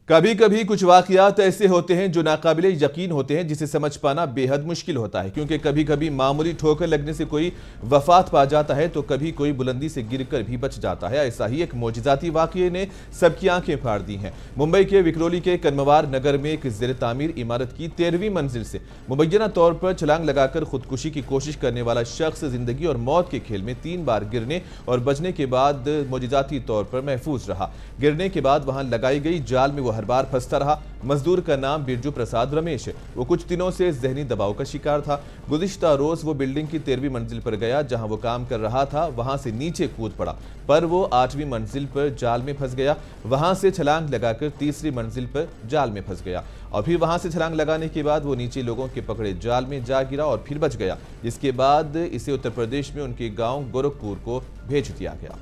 कभी कभी कुछ वाकयात ऐसे होते हैं जो नाकाबिले यकीन होते हैं, जिसे समझ पाना बेहद मुश्किल होता है। क्योंकि कभी कभी मामूली ठोकर लगने से कोई वफात पा जाता है तो कभी कोई बुलंदी से गिरकर भी बच जाता है। ऐसा ही एक मोजिजाती वाकये ने सबकी आंखें फाड़ दी हैं। मुंबई के विक्रोली के कन्मवार नगर में एक ज़ेर तामीर इमारत की 13वीं मंजिल से मुबैना तौर पर छलांग लगाकर खुदकुशी की कोशिश करने वाला शख्स जिंदगी और मौत के खेल में 3 बार गिरने और बचने के बाद मोजिजाती तौर पर महफूज रहा। गिरने के बाद वहां लगाई गई जाल में वो हर बार फंसता रहा। मजदूर का नाम बिरजू प्रसाद रमेश है। वो कुछ दिनों से जहनी दबाव का शिकार था। गुज़िश्ता रोज वो बिल्डिंग की 13वीं मंजिल पर गया जहां वो काम कर रहा था। वहां से नीचे कूद पड़ा, पर वो 8वीं मंजिल पर जाल में फंस गया। वहां से छलांग लगाकर 3री मंजिल पर जाल में फंस गया और फिर वहां से छलांग लगाने के बाद वो नीचे लोगों के पकड़े जाल में जा गिरा और फिर बच गया। जिसके बाद इसे उत्तर प्रदेश में उनके गांव गोरखपुर को भेज दिया गया।